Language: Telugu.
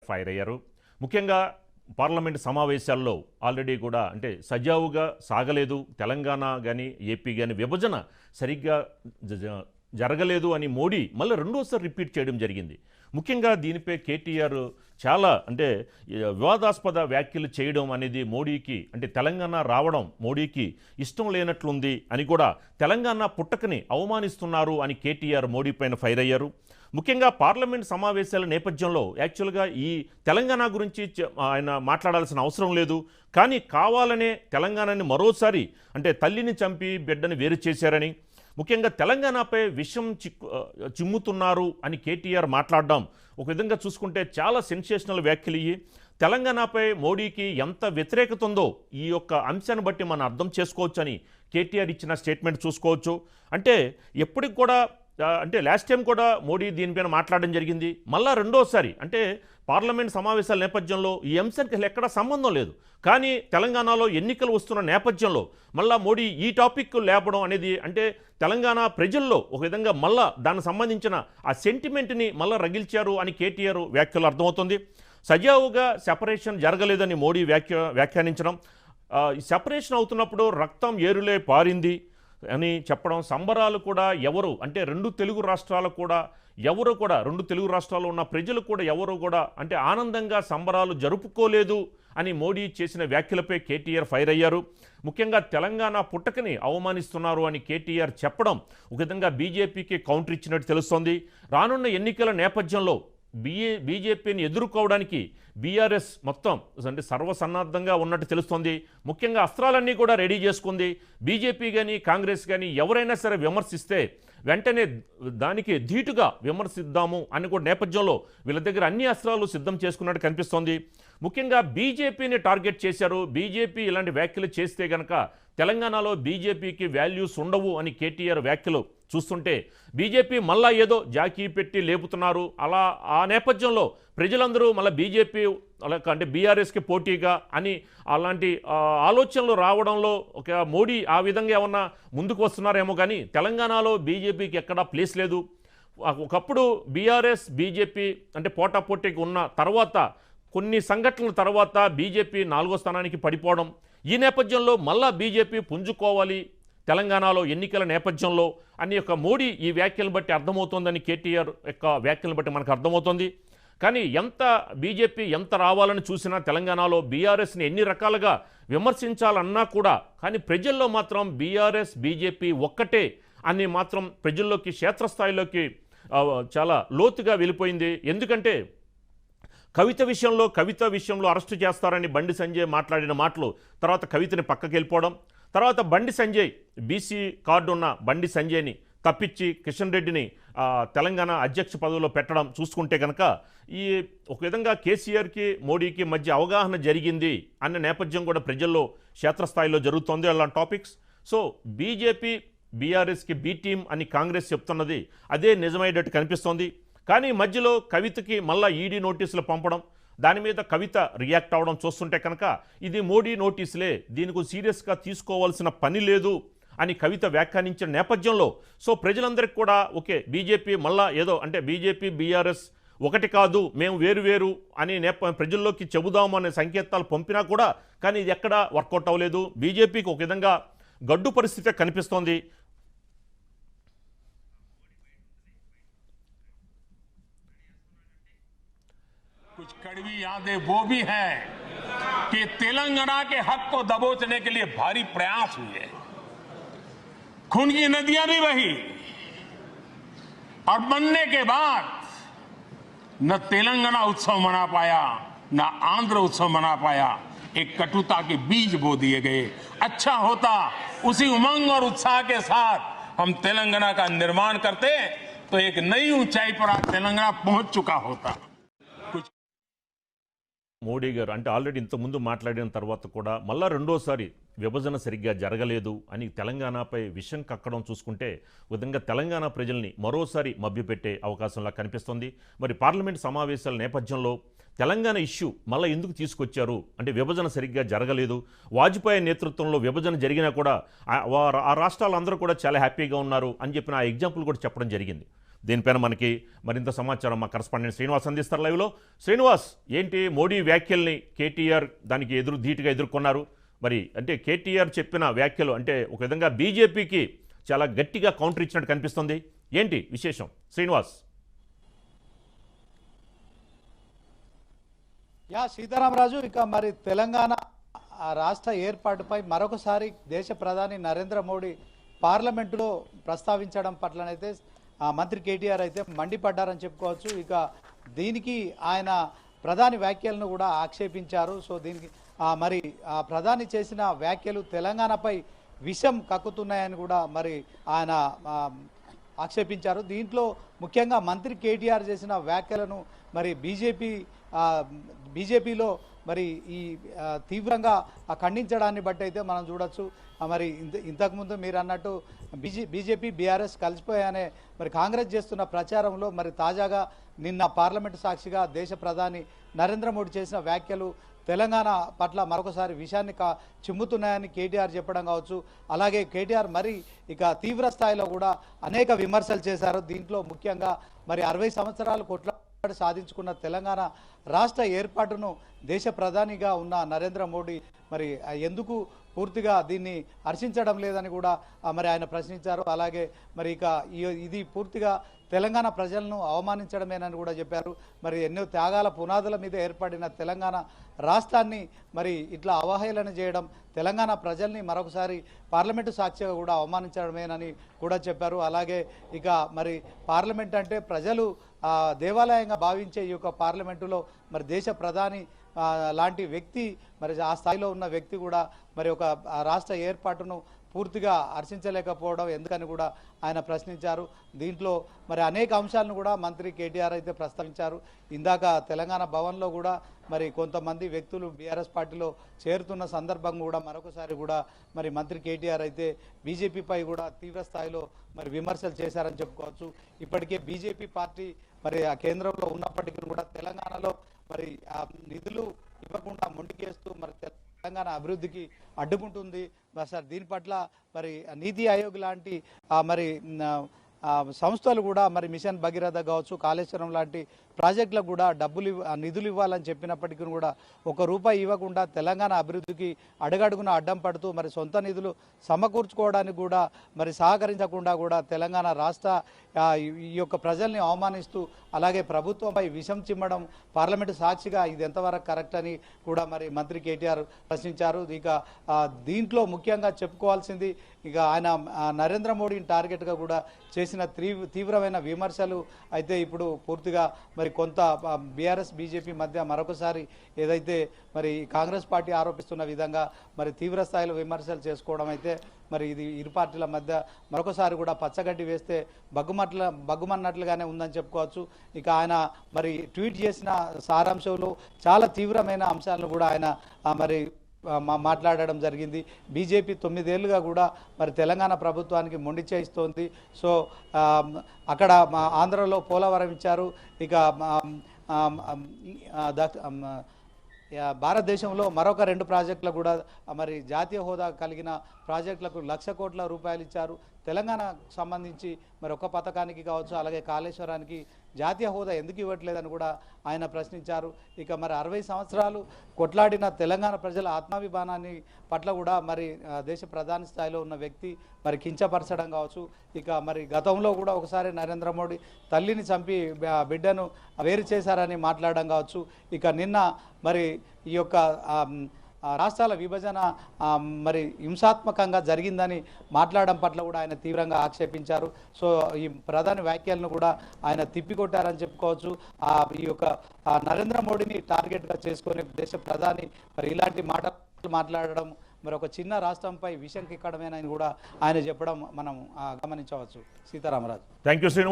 ఫైర్ అయ్యారు. ముఖ్యంగా పార్లమెంట్ సమావేశాల్లో ఆల్రెడీ కూడా అంటే సజావుగా సాగలేదు. తెలంగాణ కానీ ఏపీ కానీ విభజన సరిగ్గా జరగలేదు అని మోడీ మళ్ళీ రెండోసారి రిపీట్ చేయడం జరిగింది. ముఖ్యంగా దీనిపై కేటీఆర్ చాలా అంటే వివాదాస్పద వ్యాఖ్యలు చేయడం అనేది మోడీకి అంటే తెలంగాణ రావడం మోడీకి ఇష్టం లేనట్లుంది అని కూడా తెలంగాణ పుట్టకని అవమానిస్తున్నారు అని కేటీఆర్ మోడీ పైన ఫైర్ అయ్యారు. ముఖ్యంగా పార్లమెంట్ సమావేశాల నేపథ్యంలో యాక్చువల్గా ఈ తెలంగాణ గురించి ఆయన మాట్లాడాల్సిన అవసరం లేదు, కానీ కావాలనే తెలంగాణని మరోసారి అంటే తల్లిని చంపి బిడ్డని వేరు చేశారని, ముఖ్యంగా తెలంగాణపై విషం చిమ్ముతున్నారు అని కేటీఆర్ మాట్లాడడం ఒక విధంగా చూసుకుంటే చాలా సెన్సేషనల్ వ్యాఖ్యలు. తెలంగాణపై మోడీకి ఎంత వ్యతిరేకత ఉందో ఈ యొక్క అంశాన్ని బట్టి మనం అర్థం చేసుకోవచ్చు అని కేటీఆర్ ఇచ్చిన స్టేట్మెంట్ చూసుకోవచ్చు. అంటే ఎప్పటికి కూడా అంటే లాస్ట్ టైం కూడా మోడీ దీనిపైన మాట్లాడడం జరిగింది. మళ్ళా రెండోసారి అంటే పార్లమెంట్ సమావేశాల నేపథ్యంలో ఈ అంశానికి ఎక్కడా సంబంధం లేదు, కానీ తెలంగాణలో ఎన్నికలు వస్తున్న నేపథ్యంలో మళ్ళా మోడీ ఈ టాపిక్ లేపడం అనేది అంటే తెలంగాణ ప్రజల్లో ఒక విధంగా మళ్ళా దానికి సంబంధించిన ఆ సెంటిమెంట్ని మళ్ళీ రగిల్చారు అని కేటీఆర్ వ్యాఖ్యలు అర్థమవుతుంది. సజావుగా సెపరేషన్ జరగలేదని మోడీ వ్యాఖ్యానించడం, సెపరేషన్ అవుతున్నప్పుడు రక్తం ఏరులే పారింది అని చెప్పడం, సంబరాలు కూడా ఎవరు అంటే రెండు తెలుగు రాష్ట్రాలు ఉన్న ప్రజలు కూడా ఎవరు కూడా అంటే ఆనందంగా సంబరాలు జరుపుకోలేదు అని మోడీ చేసిన వ్యాఖ్యలపై కేటీఆర్ ఫైర్ అయ్యారు. ముఖ్యంగా తెలంగాణ పుట్టకని అవమానిస్తున్నారు అని కేటీఆర్ చెప్పడం ఒక విధంగా బీజేపీకి కౌంటర్ ఇచ్చినట్టు తెలుస్తోంది. రానున్న ఎన్నికల నేపథ్యంలో బీజేపీని ఎదుర్కోవడానికి బీఆర్ఎస్ మొత్తం అంటే సర్వసన్నద్ధంగా ఉన్నట్టు తెలుస్తోంది. ముఖ్యంగా అస్త్రాలన్నీ కూడా రెడీ చేసుకుంది. బీజేపీ కానీ కాంగ్రెస్ కానీ ఎవరైనా సరే విమర్శిస్తే వెంటనే దానికి ధీటుగా విమర్శిద్దాము అని కూడా నేపథ్యంలో వీళ్ళ దగ్గర అన్ని అస్త్రాలు సిద్ధం చేసుకున్నట్టు కనిపిస్తోంది. ముఖ్యంగా బీజేపీని టార్గెట్ చేశారు. బీజేపీ ఇలాంటి వ్యాఖ్యలు చేస్తే గనక తెలంగాణలో బీజేపీకి వాల్యూస్ ఉండవు అని కేటీఆర్ వ్యాఖ్యలు చూస్తుంటే బీజేపీ మళ్ళా ఏదో జాకీ పెట్టి లేపుతున్నారు. అలా ఆ నేపథ్యంలో ప్రజలందరూ మళ్ళీ బీజేపీ అంటే బీఆర్ఎస్కి పోటీగా అని అలాంటి ఆలోచనలు రావడంలో ఒక మోడీ ఆ విధంగా ఏమన్నా ముందుకు వస్తున్నారేమో, కానీ తెలంగాణలో బీజేపీకి ఎక్కడా ప్లేస్ లేదు. ఒకప్పుడు బీఆర్ఎస్ బీజేపీ అంటే పోటాపోటీకి ఉన్న తర్వాత కొన్ని సంఘటనల తర్వాత బీజేపీ 4వ స్థానానికి పడిపోవడం, ఈ నేపథ్యంలో మళ్ళా బీజేపీ పుంజుకోవాలి తెలంగాణలో ఎన్నికల నేపథ్యంలో అని యొక్క మోడీ ఈ వ్యాఖ్యలను బట్టి అర్థమవుతోందని కేటీఆర్ యొక్క వ్యాఖ్యలను బట్టి మనకు అర్థమవుతోంది. కానీ బీజేపీ ఎంత రావాలని చూసినా తెలంగాణలో బీఆర్ఎస్ని ఎన్ని రకాలుగా విమర్శించాలన్నా కూడా కానీ ప్రజల్లో మాత్రం బీఆర్ఎస్ బీజేపీ ఒక్కటే అని మాత్రం ప్రజల్లోకి క్షేత్రస్థాయిలోకి చాలా లోతుగా వెళ్ళిపోయింది. ఎందుకంటే కవిత విషయంలో అరెస్టు చేస్తారని బండి సంజయ్ మాట్లాడిన మాటలు, తర్వాత కవితని పక్కకి వెళ్ళిపోవడం, తర్వాత బండి సంజయ్ బీసీ కార్డు ఉన్న బండి సంజయ్ని తప్పించి కిషన్ రెడ్డిని తెలంగాణ అధ్యక్ష పదవిలో పెట్టడం చూసుకుంటే కనుక ఈ ఒక విధంగా కేసీఆర్కి మోడీకి మధ్య అవగాహన జరిగింది అన్న నేపథ్యం కూడా ప్రజల్లో క్షేత్రస్థాయిలో జరుగుతోంది అలాంటి టాపిక్స్. సో బీజేపీ బీఆర్ఎస్కి బీ టీం అని కాంగ్రెస్ చెప్తున్నది అదే నిజమయ్యేటట్టు కనిపిస్తోంది. కానీ మధ్యలో కవితకి మళ్ళా ఈడీ నోటీసులు పంపడం, దాని మీద కవిత రియాక్ట్ అవ్వడం చూస్తుంటే కనుక ఇది మోడీ నోటీసులే, దీనికి సీరియస్గా తీసుకోవాల్సిన పని లేదు అని కవిత వ్యాఖ్యానించిన నేపథ్యంలో సో ప్రజలందరికీ కూడా ఓకే బీజేపీ మళ్ళా ఏదో అంటే బీజేపీ బీఆర్ఎస్ ఒకటి కాదు, మేము వేరు అని ప్రజల్లోకి చెబుదాము అనే సంకేతాలు పంపినా కూడా కానీ ఇది ఎక్కడా వర్కౌట్ అవ్వలేదు. బీజేపీకి ఒక విధంగా గడ్డు పరిస్థితి కనిపిస్తోంది. कुछ कड़वी यादें वो भी हैं कि तेलंगाना के हक को दबोचने के लिए भारी प्रयास हुए, खून की नदियां भी बही और बनने के बाद न तेलंगाना उत्सव मना पाया न आंध्र उत्सव मना पाया, एक कटुता के बीज बो दिए गए। अच्छा होता उसी उमंग और उत्साह के साथ हम तेलंगाना का निर्माण करते तो एक नई ऊंचाई पर आज तेलंगाना पहुंच चुका होता। మోడీ గారు అంటే ఆల్రెడీ ఇంతకుముందు మాట్లాడిన తర్వాత కూడా మళ్ళా రెండోసారి విభజన సరిగ్గా జరగలేదు అని తెలంగాణపై విషం కక్కడం చూసుకుంటే విధంగా తెలంగాణ ప్రజల్ని మరోసారి మభ్యపెట్టే అవకాశంలా కనిపిస్తోంది. మరి పార్లమెంట్ సమావేశాల నేపథ్యంలో తెలంగాణ ఇష్యూ మళ్ళీ ఎందుకు తీసుకొచ్చారు అంటే విభజన సరిగ్గా జరగలేదు, వాజ్పేయి నేతృత్వంలో విభజన జరిగినా కూడా ఆ రాష్ట్రాలందరూ కూడా చాలా హ్యాపీగా ఉన్నారు అని చెప్పిన ఆ ఎగ్జాంపుల్ కూడా చెప్పడం జరిగింది. దీనిపైన మనకి మరింత సమాచారం మా కరస్పాండెంట్ శ్రీనివాస్ అందిస్తారు లైవ్లో. శ్రీనివాస్, ఏంటి మోడీ వ్యాఖ్యల్ని కేటీఆర్ దానికి ధీటుగా ఎదుర్కొన్నారు? మరి అంటే కేటీఆర్ చెప్పిన వ్యాఖ్యలు అంటే ఒక విధంగా బీజేపీకి చాలా గట్టిగా కౌంటర్ ఇచ్చినట్టు కనిపిస్తుంది. ఏంటి విశేషం శ్రీనివాస్? సీతారామరాజు, ఇక మరి తెలంగాణ రాష్ట్ర ఏర్పాటుపై మరొకసారి దేశ ప్రధాని నరేంద్ర మోడీ పార్లమెంటులో ప్రస్తావించడం పట్లనైతే మంత్రి కేటీఆర్ అయితే మండిపడ్డారని చెప్పుకోవచ్చు. ఇక దీనికి ఆయన ప్రధాని వ్యాఖ్యలను కూడా ఆక్షేపించారు. సో దీనికి మరి ప్రధాని చేసిన వ్యాఖ్యలు తెలంగాణపై విషం కక్కుతున్నాయని కూడా మరి ఆయన ఆక్షేపించారు. దీంట్లో ముఖ్యంగా మంత్రి కేటీఆర్ చేసిన వ్యాఖ్యలను మరి బీజేపీలో మరి ఈ తీవ్రంగా ఖండించడాన్ని బట్టి అయితే మనం చూడొచ్చు. మరి ఇంతకుముందు మీరు అన్నట్టు బీజేపీ బీఆర్ఎస్ కలిసిపోయానే మరి కాంగ్రెస్ చేస్తున్న ప్రచారంలో మరి తాజాగా నిన్న పార్లమెంటు సాక్షిగా దేశ ప్రధాని నరేంద్ర మోడీ చేసిన వ్యాఖ్యలు తెలంగాణ పట్ల మరొకసారి విషయాన్ని చిమ్ముతున్నాయని కేటీఆర్ చెప్పడం కావచ్చు. అలాగే కేటీఆర్ మరి ఇక తీవ్ర స్థాయిలో కూడా అనేక విమర్శలు చేశారు. దీంట్లో ముఖ్యంగా మరి 60 సంవత్సరాలు కొట్లాడి సాధించుకున్న తెలంగాణ రాష్ట్ర ఏర్పాటును దేశ ప్రధానిగా ఉన్న నరేంద్ర మోడీ మరి ఎందుకు పూర్తిగా దీన్ని హర్షించడం లేదని కూడా మరి ఆయన ప్రశ్నించారు. అలాగే మరి ఇక ఇది పూర్తిగా తెలంగాణ ప్రజలను అవమానించడమేనని కూడా చెప్పారు. మరి ఎన్నో త్యాగాల పునాదుల మీద ఏర్పడిన తెలంగాణ రాష్ట్రాన్ని మరి ఇట్లా అవహేళన చేయడం తెలంగాణ ప్రజల్ని మరొకసారి పార్లమెంటు సాక్షిగా కూడా అవమానించడమేనని కూడా చెప్పారు. అలాగే ఇక మరి పార్లమెంట్ అంటే ప్రజలు దేవాలయంగా భావించే ఈ యొక్క పార్లమెంటులో మరి దేశ ప్రధాని లాంటి వ్యక్తి మరి ఆ స్థాయిలో ఉన్న వ్యక్తి కూడా మరి ఒక రాష్ట్ర ఏర్పాటును పూర్తిగా హర్షించలేకపోవడం ఎందుకని కూడా ఆయన ప్రశ్నించారు. దీంట్లో మరి అనేక అంశాలను కూడా మంత్రి కేటీఆర్ అయితే ప్రస్తావించారు. ఇందాక తెలంగాణ భవన్లో కూడా మరి కొంతమంది వ్యక్తులు బీఆర్ఎస్ పార్టీలో చేరుతున్న సందర్భం కూడా మరొకసారి కూడా మరి మంత్రి కేటీఆర్ అయితే బీజేపీపై కూడా తీవ్ర స్థాయిలో మరి విమర్శలు చేశారని చెప్పుకోవచ్చు. ఇప్పటికే బీజేపీ పార్టీ మరి ఆ కేంద్రంలో ఉన్నప్పటికీ కూడా తెలంగాణలో మరి ఆ నిధులు ఇవ్వకుండా మొండికేస్తూ మరి తెలంగాణ అభివృద్ధికి అడ్డుకుంటుంది. సార్ దీని పట్ల మరి నీతి ఆయోగ్ లాంటి మరి సంస్థలు కూడా మరి మిషన్ భగీరథ కావచ్చు, కాళేశ్వరం లాంటి ప్రాజెక్టులకు కూడా నిధులు ఇవ్వాలని చెప్పినప్పటికీ కూడా ₹1 ఇవ్వకుండా తెలంగాణ అభివృద్ధికి అడుగడుగున అడ్డం పడుతూ మరి సొంత నిధులు సమకూర్చుకోవడానికి కూడా మరి సహకరించకుండా కూడా తెలంగాణ రాష్ట్ర ఈ యొక్క ప్రజల్ని అవమానిస్తూ అలాగే ప్రభుత్వంపై విషం చిమ్మడం పార్లమెంటు సాక్షిగా ఇది ఎంతవరకు కరెక్ట్ అని కూడా మరి మంత్రి కేటీఆర్ ప్రశ్నించారు. ఇక దీంట్లో ముఖ్యంగా చెప్పుకోవాల్సింది ఇక ఆయన నరేంద్ర మోడీని టార్గెట్గా కూడా చేసిన తీవ్రమైన విమర్శలు అయితే ఇప్పుడు పూర్తిగా మరి కొంత బీఆర్ఎస్ బీజేపీ మధ్య మరొకసారి ఏదైతే మరి కాంగ్రెస్ పార్టీ ఆరోపిస్తున్న విధంగా మరి తీవ్ర స్థాయిలో విమర్శలు చేసుకోవడం అయితే మరి ఇది ఇరు పార్టీల మధ్య మరొకసారి కూడా పచ్చగడ్డి వేస్తే బగ్గుమన్నట్లుగానే ఉందని చెప్పుకోవచ్చు. ఇక ఆయన మరి ట్వీట్ చేసిన సారాంశంలో చాలా తీవ్రమైన అంశాలను కూడా ఆయన మరి మాట్లాడడం జరిగింది. బీజేపీ 9 ఏళ్లుగా కూడా మరి తెలంగాణ ప్రభుత్వానికి మొండి చేయిస్తోంది. సో అక్కడ ఆంధ్రలో పోలవరం ఇచ్చారు. ఇక భారతదేశంలో మరొక 2 ప్రాజెక్టులు కూడా మరి జాతీయ హోదా కలిగిన ప్రాజెక్టులకు ₹1,00,000 కోట్ల ఇచ్చారు. తెలంగాణకు సంబంధించి మరి ఒక్క పథకానికి కావచ్చు అలాగే కాళేశ్వరానికి జాతీయ హోదా ఎందుకు ఇవ్వట్లేదని కూడా ఆయన ప్రశ్నించారు. ఇక మరి 60 సంవత్సరాలు కొట్లాడిన తెలంగాణ ప్రజల ఆత్మాభిమానాన్ని పట్ల కూడా మరి దేశ ప్రధాని స్థాయిలో ఉన్న వ్యక్తి మరి కించపరచడం కావచ్చు. ఇక మరి గతంలో కూడా ఒకసారి నరేంద్ర మోడీ తల్లిని చంపి బిడ్డను వేరు చేశారని మాట్లాడడం కావచ్చు. ఇక నిన్న మరి ఈ యొక్క రాష్ట్రాల విభజన మరి హింసాత్మకంగా జరిగిందని మాట్లాడడం పట్ల కూడా ఆయన తీవ్రంగా ఆక్షేపించారు. సో ఈ ప్రధాని వ్యాఖ్యలను కూడా ఆయన తిప్పికొట్టారని చెప్పుకోవచ్చు. ఈ యొక్క నరేంద్ర మోడీని టార్గెట్గా చేసుకునే దేశ ప్రధాని మరి ఇలాంటి మాటలు మాట్లాడడం మరి ఒక చిన్న రాష్ట్రంపై విషం కిక్కడమేనని కూడా ఆయన చెప్పడం మనం గమనించవచ్చు. సీతారామరాజు. Thank you Srinivas.